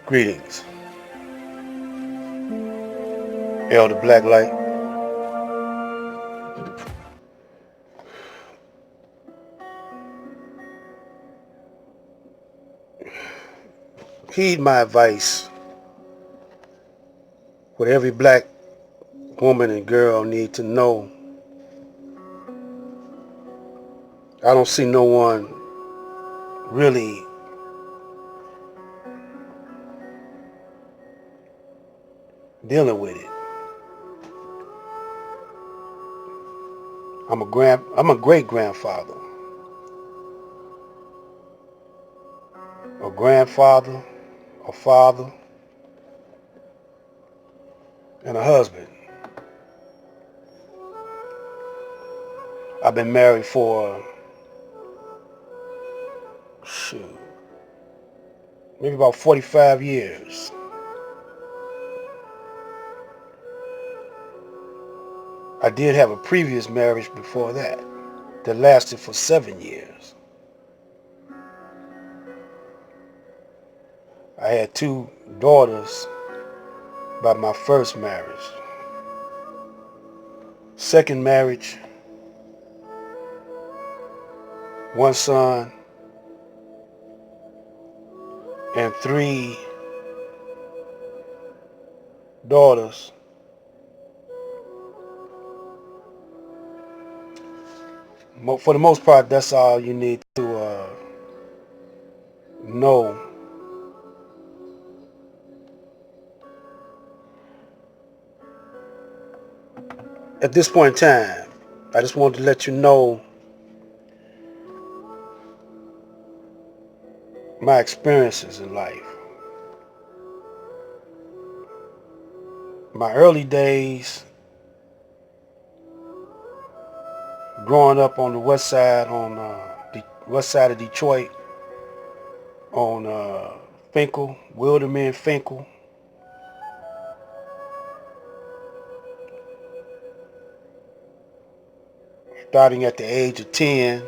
Greetings, Elder Blacklight. Heed my advice. What every black woman and girl need to know. I don't see no one really dealing with it. I'm a great grandfather, a grandfather, a father, and a husband. I've been married for shoot, maybe about 45 years. I did have a previous marriage before that lasted for 7 years. I had two daughters by my first marriage. Second marriage, one son and three daughters. For the most part, that's all you need to know. At this point in time, I just wanted to let you know my experiences in life. My early days growing up on the west side, on the west side of Detroit, on Finkel, Wilderman Finkel. Starting at the age of 10,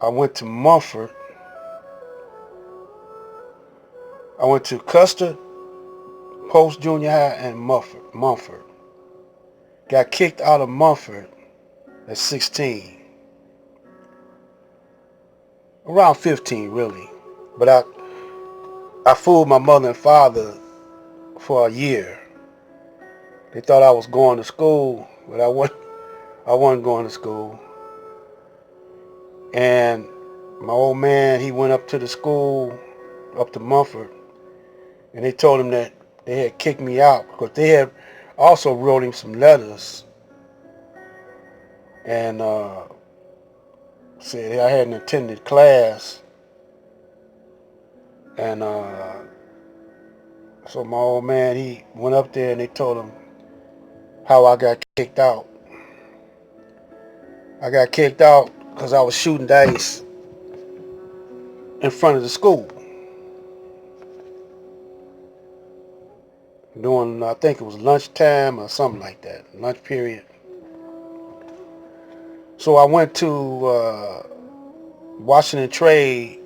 I went to Mumford. I went to Custer Post Junior High and Mumford. Got kicked out of Mumford at 16. Around 15, really. But I fooled my mother and father for a year. They thought I was going to school, but I wasn't going to school. And my old man, he went up to the school, up to Mumford, and they told him that they had kicked me out because they had also wrote him some letters and said I hadn't attended class. And so my old man, he went up there and they told him how I got kicked out. I got kicked out because I was shooting dice in front of the school during, I think it was lunchtime or something like that, lunch period. So I went to Washington Trade,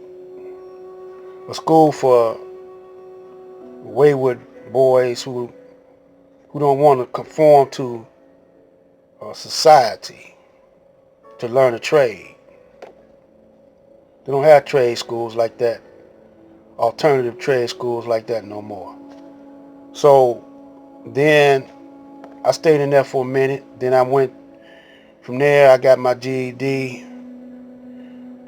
a school for wayward boys who don't want to conform to society to learn a trade. They don't have trade schools like that, alternative trade schools like that no more. So then I stayed in there for a minute. Then I went from there. I got my GED.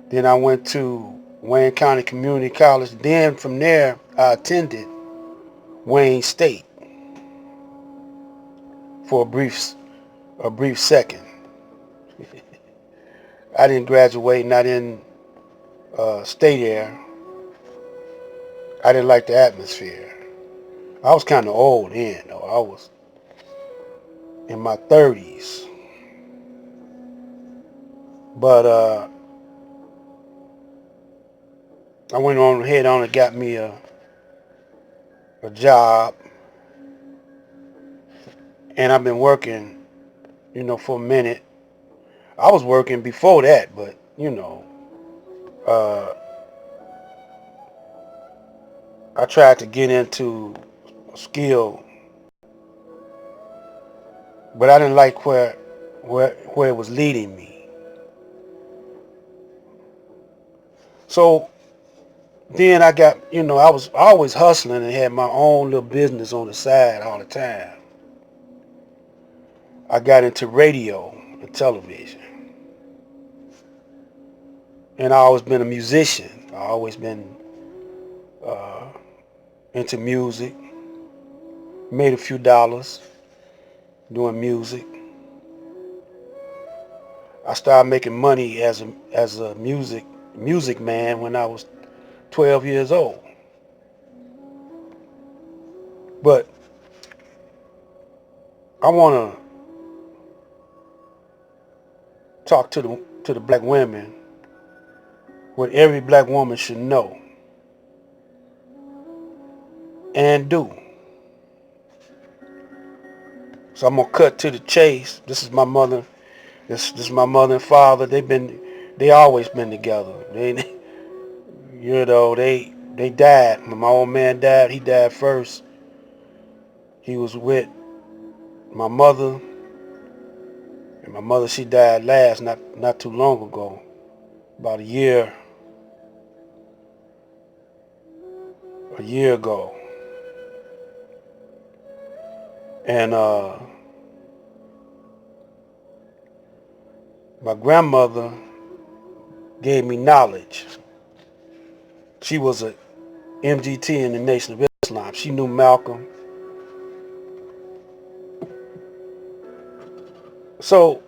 Then I went to Wayne County Community College. Then from there, I attended Wayne State for a brief second. I didn't graduate and I didn't stay there. I didn't like the atmosphere. I was kind of old then, though. I was in my 30s. But I went on ahead on and got me a job. And I've been working, for a minute. I was working before that, but, uh, I tried to get into skill, but I didn't like where it was leading me. So then I got, I was always hustling and had my own little business on the side all the time. I got into radio and television. And I always been a musician. I always been uh, into music. Made a few dollars doing music. I started making money as a music man when I was 12 years old. But I want to talk to the black women what every black woman should know and do. So I'm gonna cut to the chase. This is my mother. This is my mother and father. They always been together. They died. When my old man died, he died first. He was with my mother, and my mother, she died last, not too long ago, about a year ago. And my grandmother gave me knowledge. She was a MGT in the Nation of Islam. She knew Malcolm. So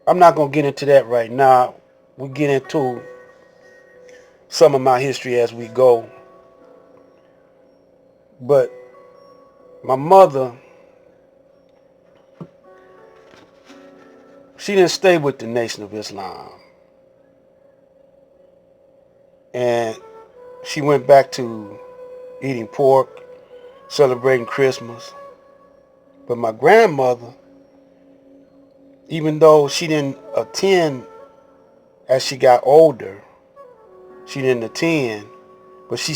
I'm not gonna get into that right now. We get into some of my history as we go. But my mother, she didn't stay with the Nation of Islam. And she went back to eating pork, celebrating Christmas. But my grandmother, even though she didn't attend as she got older, she didn't attend, but she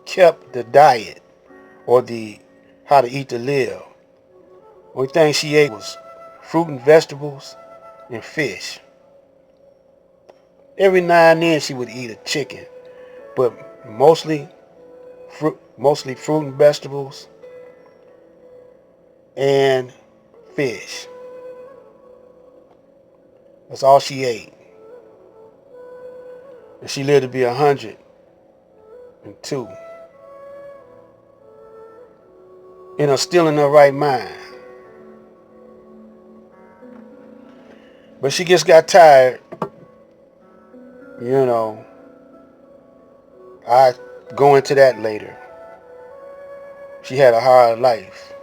kept the diet or the how to eat to live. Only thing she ate was fruit and vegetables and fish. Every now and then she would eat a chicken, but mostly fruit and vegetables and fish. That's all she ate. And she lived to be 102. And are still in her right mind. But she just got tired. You know, I go into that later. She had a hard life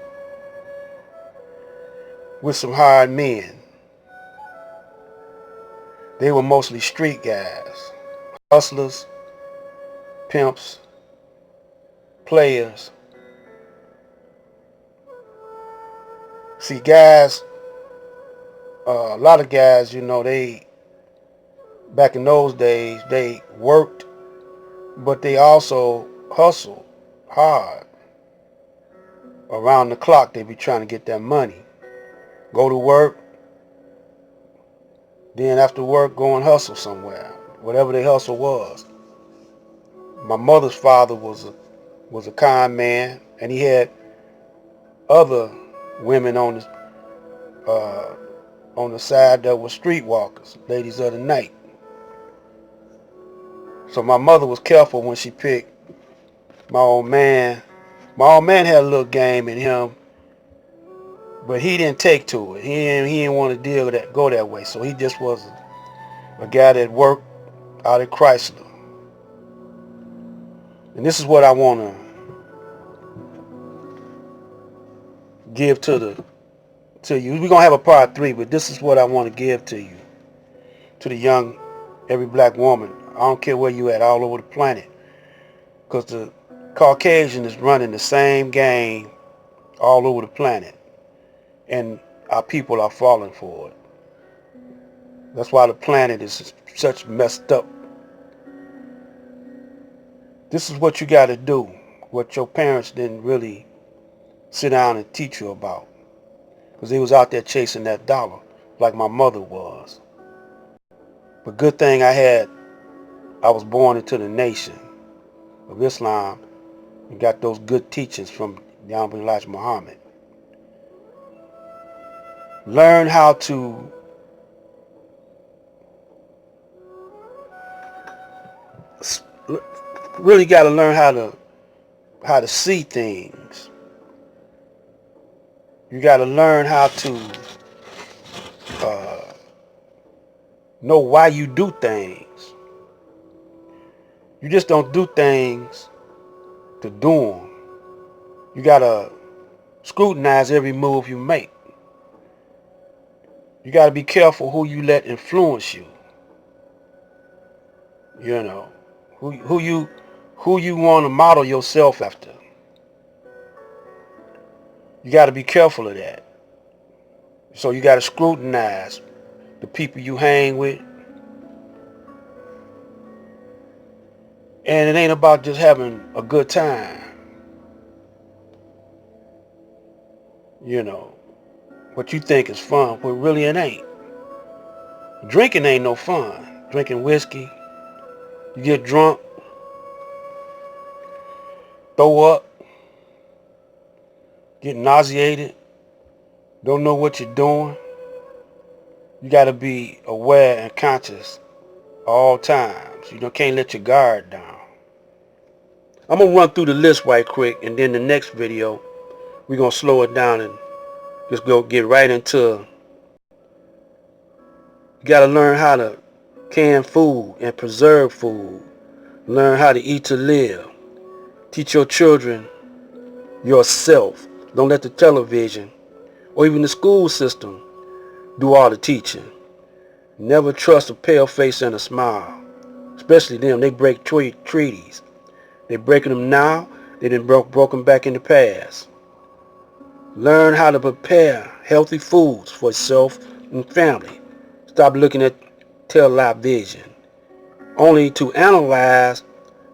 with some hard men. They were mostly street guys, hustlers, pimps, players. See, guys, a lot of guys, they back in those days, they worked, but they also hustled hard. Around the clock, they be trying to get that money. Go to work, then after work, go and hustle somewhere, whatever their hustle was. My mother's father was a kind man, and he had other women on the side that were streetwalkers, ladies of the night. So my mother was careful when she picked my old man. My old man had a little game in him, but he didn't take to it. He didn't want to go that way. So he just was a guy that worked out at Chrysler. And this is what I want to give to you. We're gonna have a part 3, but this is what I want to give to you, to the young, every black woman. I don't care where you at, all over the planet, because the Caucasian is running the same game all over the planet, and our people are falling for it. That's why the planet is such messed up This is what you got to do, what your parents didn't really sit down and teach you about. Because they was out there chasing that dollar like my mother was. But good thing I was born into the nation of Islam and got those good teachings from the Honorable Elijah Muhammad. Learn how to really got to learn how to see things. You got to learn how to know why you do things. You just don't do things to do them. You got to scrutinize every move you make. You got to be careful who you let influence you. You know, who you want to model yourself after. You got to be careful of that. So you got to scrutinize the people you hang with. And it ain't about just having a good time. You know, what you think is fun, but really it ain't. Drinking ain't no fun. Drinking whiskey, you get drunk, throw up, get nauseated, don't know what you're doing. You got to be aware and conscious all times. You can't let your guard down. I'm going to run through the list right quick, and then the next video, we're going to slow it down and just go get right into. You got to learn how to can food and preserve food. Learn how to eat to live. Teach your children yourself. Don't let the television or even the school system do all the teaching. Never trust a pale face and a smile. Especially them. They break treaties. They're breaking them now. They done broke them back in the past. Learn how to prepare healthy foods for yourself and family. Stop looking at television only to analyze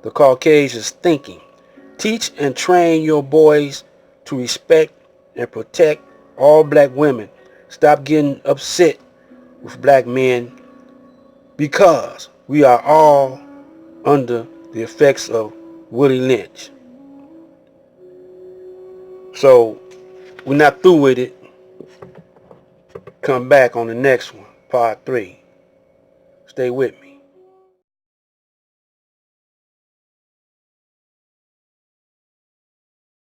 the Caucasian's thinking. Teach and train your boys to respect and protect all black women. Stop getting upset with black men because we are all under the effects of Willie Lynch. So we're not through with it. Come back on the next one, part 3. Stay with me.